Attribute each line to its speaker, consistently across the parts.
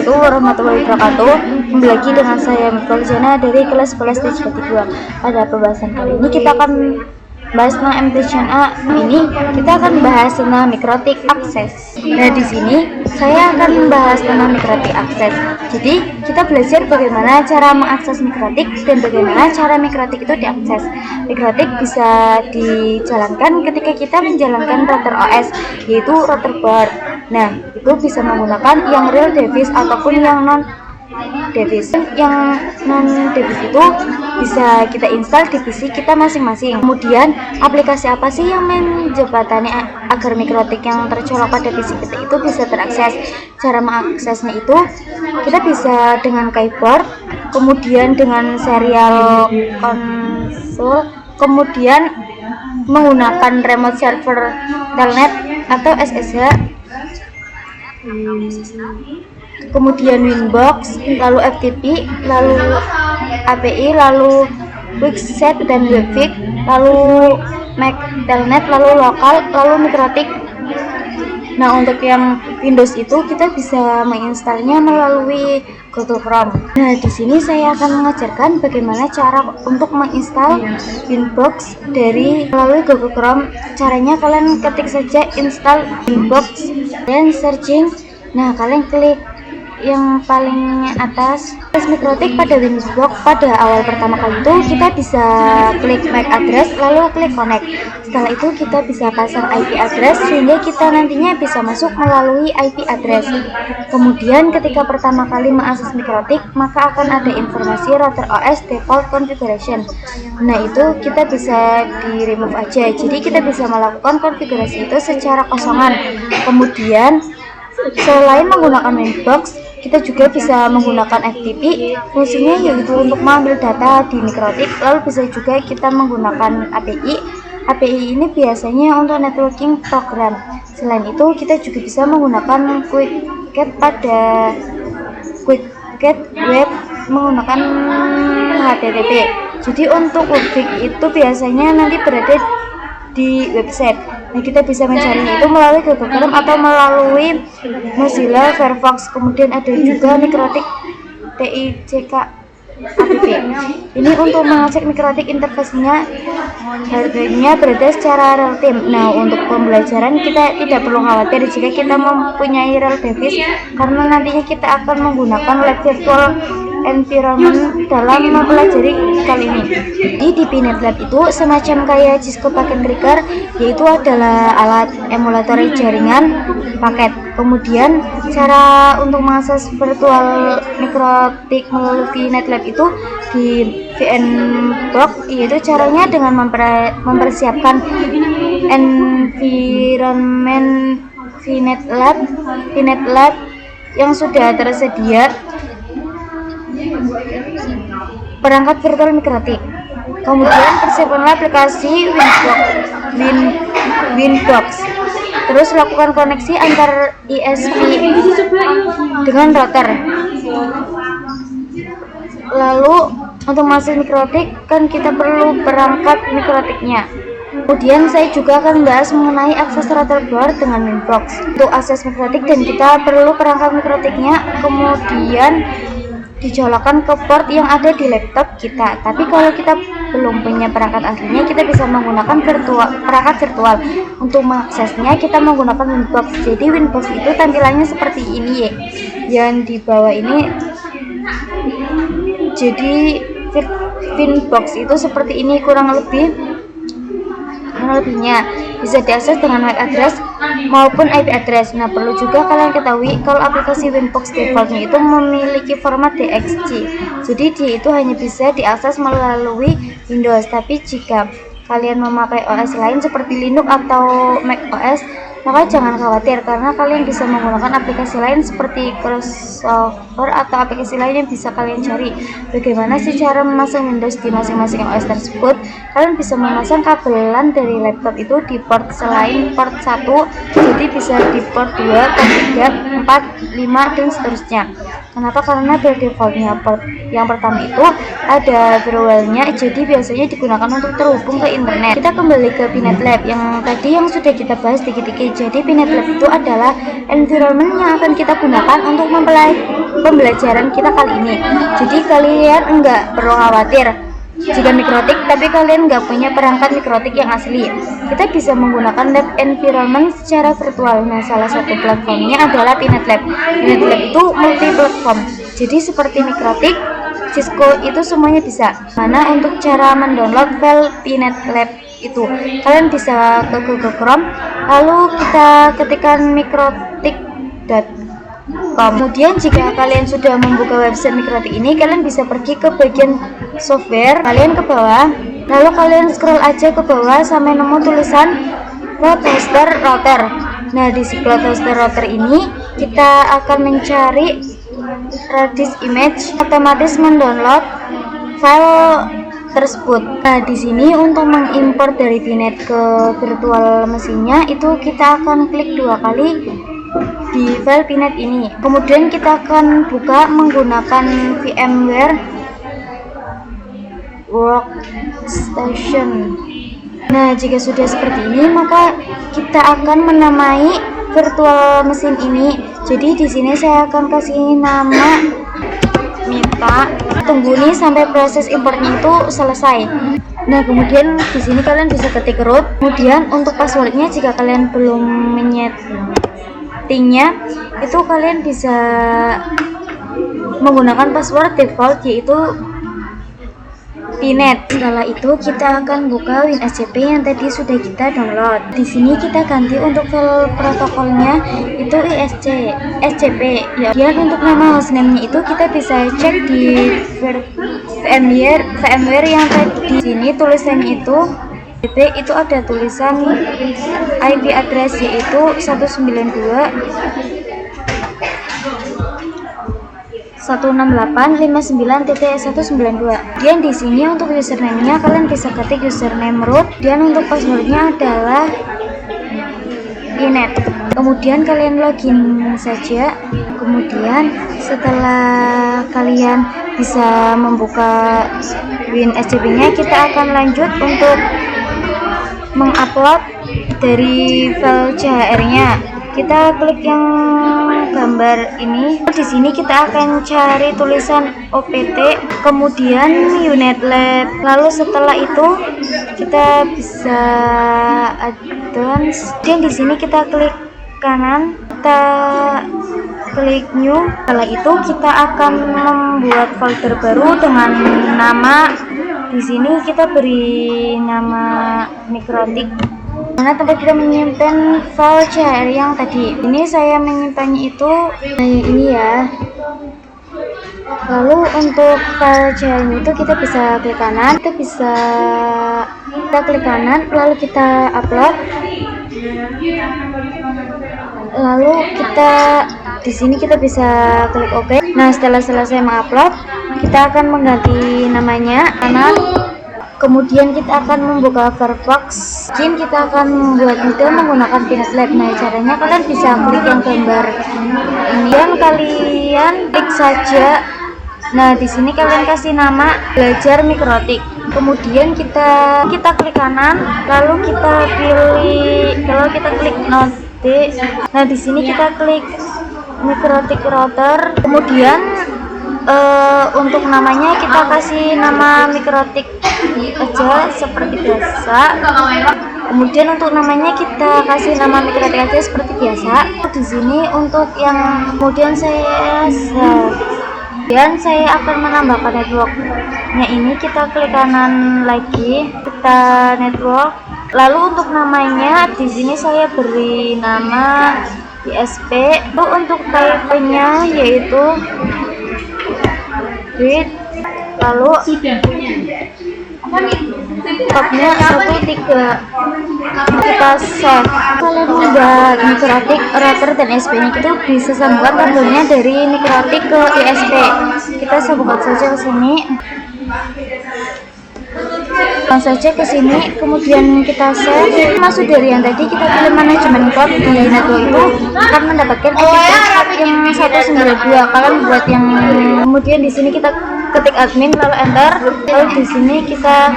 Speaker 1: wabarakatuh warahmatullahi wabarakatuh. Kembali lagi dengan saya Mifal Jana dari kelas 11 D2. Pada pembahasan kali ini kita akan bahas tentang MTCN A. Ini kita akan bahas tentang mikrotik akses. Nah, di sini saya akan membahas tentang mikrotik akses. Jadi kita belajar bagaimana cara mengakses mikrotik dan bagaimana cara mikrotik itu diakses. Mikrotik bisa dijalankan ketika kita menjalankan router OS, yaitu router board. Nah, itu bisa menggunakan yang real device ataupun yang non device. Yang non device itu bisa kita install di PC kita masing-masing. Kemudian aplikasi apa sih yang menjembatani agar mikrotik yang tercolok pada PC kita itu bisa terakses? Cara mengaksesnya itu kita bisa dengan keyboard, kemudian dengan serial konsol, kemudian menggunakan remote server telnet atau SSH, kemudian Winbox, lalu FTP, lalu API, lalu Quickset dan Webfix, lalu MAC telnet, lalu lokal, lalu mikrotik. Nah, untuk yang Windows itu kita bisa menginstalnya melalui Google Chrome. Nah, di sini saya akan mengajarkan bagaimana cara untuk menginstal Winbox melalui Google Chrome. Caranya kalian ketik saja install Winbox dan searching. Nah, kalian klik yang paling atas mikrotik pada Windows Box. Pada awal pertama kali itu kita bisa klik MAC address lalu klik connect. Setelah itu kita bisa pasang IP address sehingga kita nantinya bisa masuk melalui IP address. Kemudian ketika pertama kali mengakses mikrotik maka akan ada informasi router OS default configuration. Nah, itu kita bisa di remove aja, jadi kita bisa melakukan konfigurasi itu secara kosongan. Kemudian selain menggunakan Winbox, kita juga bisa menggunakan FTP, fungsinya yaitu untuk mengambil data di mikrotik. Lalu bisa juga kita menggunakan API. API ini biasanya untuk networking program. Selain itu kita juga bisa menggunakan Quickset web menggunakan HTTP. Jadi untuk Webfix itu biasanya nanti berada di website. Nah, kita bisa mencarinya itu melalui Google Chrome atau melalui Mozilla Firefox. Kemudian ada juga mikrotik TICK app. Ini untuk mengecek mikrotik interface-nya, harganya berada secara real time. Nah, untuk pembelajaran kita tidak perlu khawatir jika kita mempunyai real device, karena nantinya kita akan menggunakan lab virtual environment dalam mempelajari kali ini. Di Pinet Lab itu semacam kayak Cisco Packet Tracker, yaitu adalah alat emulator jaringan paket. Kemudian cara untuk mengakses virtual mikrotik melalui Pinet Lab itu di VNbox, yaitu caranya dengan mempersiapkan environment Pinet Lab yang sudah tersedia perangkat virtual mikrotik. Kemudian persiapkanlah aplikasi Winbox. Terus lakukan koneksi antar ISP dengan router. Lalu untuk masuk mikrotik kan kita perlu perangkat mikrotiknya. Kemudian saya juga akan membahas mengenai akses router board dengan Winbox. Untuk akses mikrotik dan kita perlu perangkat mikrotiknya, kemudian dicolokkan ke port yang ada di laptop kita. Tapi kalau kita belum punya perangkat aslinya, kita bisa menggunakan perangkat virtual. Untuk mengaksesnya kita menggunakan Winbox. Jadi Winbox itu tampilannya seperti ini ya. Yang di bawah ini. Jadi Winbox itu seperti ini kurang lebihnya. Bisa diakses dengan MAC address maupun IP address. Nah, perlu juga kalian ketahui kalau aplikasi Winbox defaultnya itu memiliki format DXC. Jadi dia itu hanya bisa diakses melalui Windows. Tapi jika kalian memakai OS lain seperti Linux atau Mac OS, maka jangan khawatir karena kalian bisa menggunakan aplikasi lain seperti crossover atau aplikasi lain yang bisa kalian cari. Bagaimana sih cara memasang Windows di masing-masing OS tersebut? Kalian bisa memasang kabelan dari laptop itu di port selain port 1, jadi bisa di port 2, port 3, 4, 5, dan seterusnya. Kenapa? Karena by defaultnya yang pertama itu ada firewall-nya, jadi biasanya digunakan untuk terhubung ke internet. Kita kembali ke Pinet Lab yang tadi yang sudah kita bahas dikit-dikit. Jadi Pinet Lab itu adalah environment yang akan kita gunakan untuk pembelajaran kita kali ini. Jadi kalian enggak perlu khawatir jika mikrotik tapi kalian nggak punya perangkat mikrotik yang asli. Kita bisa menggunakan lab environment secara virtual. Nah, salah satu platformnya adalah Pinet Lab. Pinet Lab itu multi platform, jadi seperti mikrotik, Cisco itu semuanya bisa. Mana untuk cara mendownload file Pinet Lab itu, kalian bisa ke Google Chrome, lalu kita ketikkan mikrotik.com. Kemudian jika kalian sudah membuka website mikrotik ini, kalian bisa pergi ke bagian software, kalian ke bawah, lalu kalian scroll aja ke bawah sampai nemu tulisan Cloud Hoster Router. Nah, di Cloud Hoster Router ini kita akan mencari Redis image, otomatis mendownload file tersebut. Nah, di sini untuk mengimport dari Pinet ke virtual mesinnya itu kita akan klik 2 kali di file Pinet ini. Kemudian kita akan buka menggunakan VMware Workstation. Nah, jika sudah seperti ini, maka kita akan menamai virtual mesin ini. Jadi di sini saya akan kasih nama minta. Tunggu nih sampai proses importnya itu selesai. Nah, kemudian di sini kalian bisa ketik root. Kemudian untuk passwordnya, jika kalian belum menyetingnya, itu kalian bisa menggunakan password default yaitu Pinet. Setelah itu kita akan buka WinSCP yang tadi sudah kita download. Di sini kita ganti untuk file protokolnya itu SCP. Ya, dan untuk nama hostname-nya itu kita bisa cek di VMware yang tadi. Di sini tulisannya itu itu ada tulisan IP address yaitu 168.59.192. Dan di sini untuk username-nya kalian bisa ketik username root, dan untuk passwordnya adalah Pinet. Kemudian kalian login saja. Kemudian setelah kalian bisa membuka WinSCP-nya, kita akan lanjut untuk mengupload dari file CHR-nya. Kita klik yang gambar ini. Di sini kita akan cari tulisan OPT, kemudian Unit Lab. Lalu setelah itu kita bisa advance. Dan di sini kita klik kanan, kita klik new. Setelah itu kita akan membuat folder baru dengan nama. Di sini kita beri nama mikrotik. Mana tempat kita menyimpan file CHR yang tadi. Ini saya menyimpannya itu ini ya. Lalu untuk file CHR itu kita bisa klik kanan, kita klik kanan, lalu kita upload. Lalu kita di sini kita bisa klik OK. Nah, setelah selesai mengupload, kita akan mengganti namanya kanan. Kemudian kita akan membuka Firefox. Mungkin kita akan membuat video menggunakan Pinet Lab. Nah, caranya kalian bisa klik yang gambar ini dan kalian klik saja. Nah, di sini kalian kasih nama belajar mikrotik. Kemudian kita klik kanan, lalu kita klik note. Nah, di sini kita klik mikrotik router. Kemudian untuk namanya kita kasih nama mikrotik aja seperti biasa. Kemudian untuk namanya kita kasih nama mikrotik aja seperti biasa. Di sini untuk yang kemudian saya akan menambahkan networknya ini. Kita klik kanan lagi, kita network. Lalu untuk namanya di sini saya beri nama ISP. Lalu untuk type-nya yaitu read, lalu topnya 1.3. Kita save. Kalian membuat mikrotik router dan ISP-nya itu bisa sambungkan kabelnya dari mikrotik ke ISP. Kita sambungkan saja ke sini. Langsung saja ke sini, kemudian kita save. Masuk dari yang tadi kita pilih manajemen cloud di network itu akan mendapatkan ID yang 192. Kalian buat yang kemudian di sini kita ketik admin lalu enter, lalu di sini kita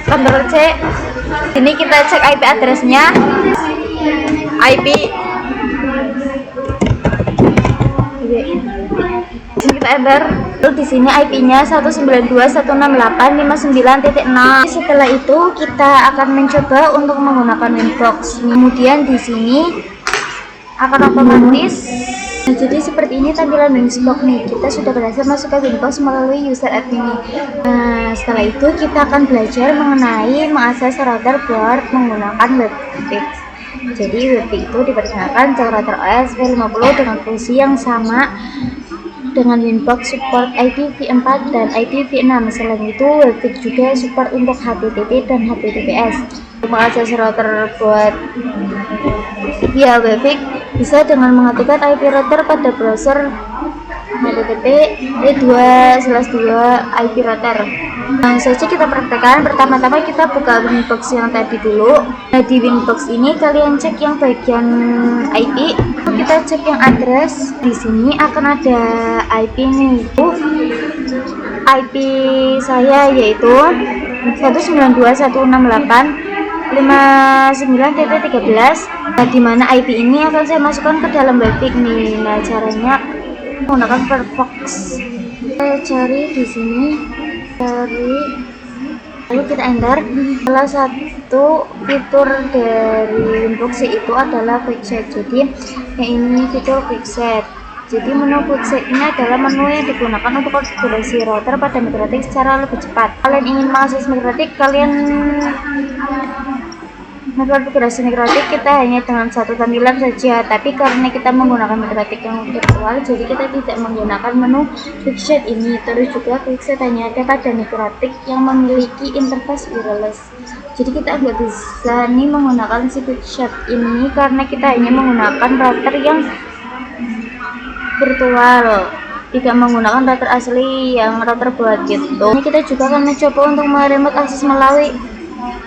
Speaker 1: Ctrl C. Ini kita cek IP address-nya, IP kita enter. Lalu di sini IP-nya 192.168.59.0. Setelah itu kita akan mencoba untuk menggunakan Winbox. Kemudian di sini akan otomatis. Nah, jadi seperti ini tampilan Winbox nih. Kita sudah berhasil masuk ke Winbox melalui user admin ini. Nah, setelah itu kita akan belajar mengenai mengakses router buat menggunakan WebFix. Jadi WebFix itu diperkenalkan cek router OS V50 dengan fungsi yang sama dengan Winbox, support IPv4 dan IPv6. Selain itu, WebFix juga support untuk HTTP dan HTTPS. Untuk mengakses router buat via WebFix bisa dengan mengaktifkan IP router pada browser http://2/2 IP router. Langsung saja kita praktekkan. Pertama-tama kita buka Winbox yang tadi dulu. Nah, di Winbox ini kalian cek yang bagian IP. Kita cek yang address. Di sini akan ada IP nih. IP saya yaitu 192.168.59.13. Nah, di mana IP ini akan saya masukkan ke dalam WebFix nih. Nah, caranya menggunakan Firefox. Saya cari di sini, lalu kita enter. Salah satu fitur dari Winbox itu adalah quickset. Jadi ini fitur quickset. Jadi menu quickset ini adalah menu yang digunakan untuk konfigurasi router pada MikroTik secara lebih cepat. Kalian ingin mengakses MikroTik, kalian konfigurasi MikroTik kita hanya dengan satu tampilan saja. Tapi karena kita menggunakan MikroTik yang virtual, jadi kita tidak menggunakan menu quickset ini. Terus juga quickset hanya ada pada MikroTik yang memiliki interface wireless. Jadi kita nggak bisa nih menggunakan si quickset ini karena kita hanya menggunakan router yang virtual, tidak menggunakan router asli yang router buat gitu. Ini kita juga akan mencoba untuk meremote akses melalui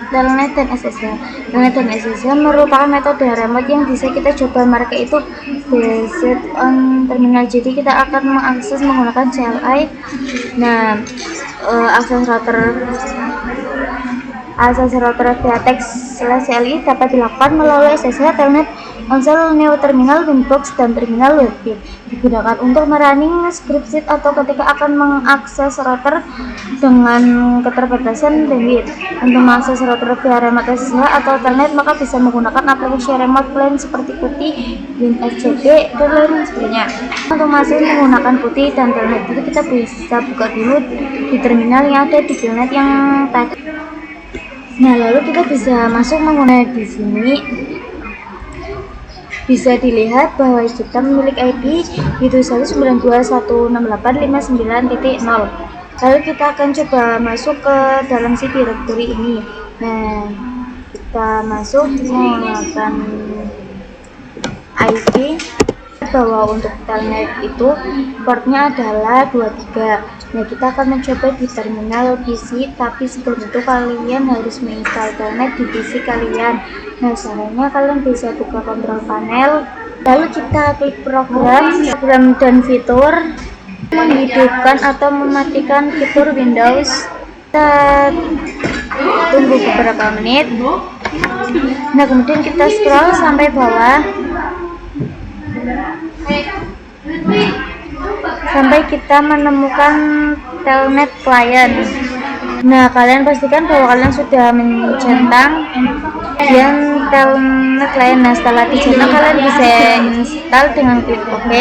Speaker 1: Telnet dan SSH. Telnet dan SSH merupakan metode remote yang bisa kita coba. Mereka itu based on terminal. Jadi kita akan mengakses menggunakan CLI. Nah, akses router via text/CLI dapat dilakukan melalui SSH, Telnet, konsol neo terminal, Winbox, dan terminal WebFix. Digunakan untuk merunning script atau ketika akan mengakses router dengan keterbatasan bandwidth. Untuk mengakses router via remote SSH atau Telnet, maka bisa menggunakan aplikasi remote client seperti PuTTY, WinSCP, dan lain sebagainya. Untuk masih menggunakan PuTTY dan Telnet itu kita bisa buka dulu di terminal yang ada di Telnet yang tadi. Nah, lalu kita bisa masuk menggunakan di sini. Bisa dilihat bahwa kita memiliki IP itu 192.168.59.0. Lalu kita akan coba masuk ke dalam si directory ini. Nah, kita masuk menggunakan IP bahwa untuk Telnet itu portnya adalah 23. Nah, kita akan mencoba di terminal PC, tapi sebelum itu kalian harus menginstal Telnet di PC kalian. Nah, caranya kalian bisa buka kontrol panel, lalu kita klik program dan fitur, menghidupkan atau mematikan fitur Windows. Kita tunggu beberapa menit. Nah, kemudian kita scroll sampai bawah sampai kita menemukan Telnet client. Nah, kalian pastikan bahwa kalian sudah mencentang dan Telnet client. Nah, setelah dicentang kalian bisa install dengan klik OK.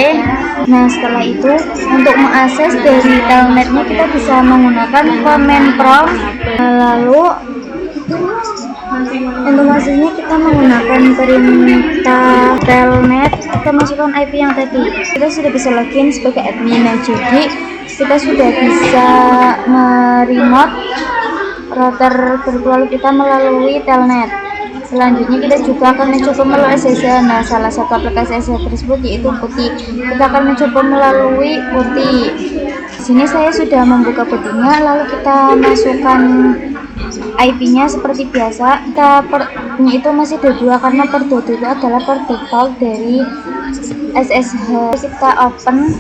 Speaker 1: Nah, setelah itu untuk mengakses dari Telnetnya kita bisa menggunakan command prompt. Lalu untuk aksesnya kita menggunakan perintah Telnet. Kita masukkan IP yang tadi. Kita sudah bisa login sebagai admin. Nah, jadi kita sudah bisa meremote router virtual kita melalui Telnet. Selanjutnya kita juga akan mencoba melalui SSH. Nah, salah satu aplikasi SSH tersebut yaitu PuTTY. Kita akan mencoba melalui PuTTY. Di sini saya sudah membuka putihnya, lalu kita masukkan IP-nya seperti biasa. Ini itu masih D2 karena per D2 itu adalah per default dari SSH. Kita open,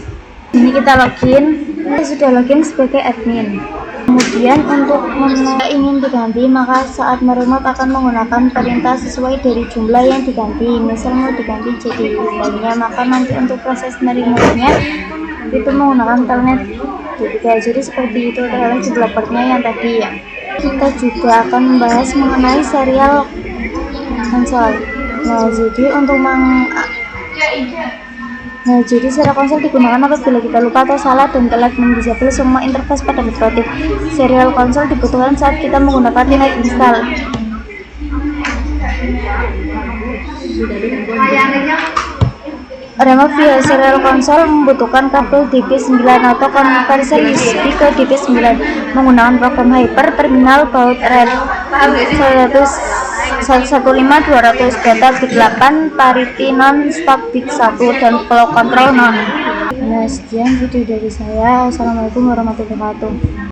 Speaker 1: ini kita login. Kita sudah login sebagai admin. Kemudian untuk ingin diganti, maka saat meremote akan menggunakan perintah sesuai dari jumlah yang diganti. Misal mau diganti jadi lainnya, maka nanti untuk proses meremote-nya itu menggunakan telnet D3. Jadi seperti itu adalah developernya yang tadi ya. Kita juga akan membahas mengenai serial konsol. Jadi serial konsol digunakan apabila kita lupa atau salah dan telat mendisable semua interface pada mikrotik. Serial konsol dibutuhkan saat kita menggunakan Linux install. Remove via serial konsol membutuhkan kabel DP9 atau converter USB ke DP9 menggunakan program Hyper Terminal Baud Red 115.200 data bit 8 parity non stop bit 1 dan flow control non. Nah, sekian video dari saya. Wassalamualaikum warahmatullahi wabarakatuh.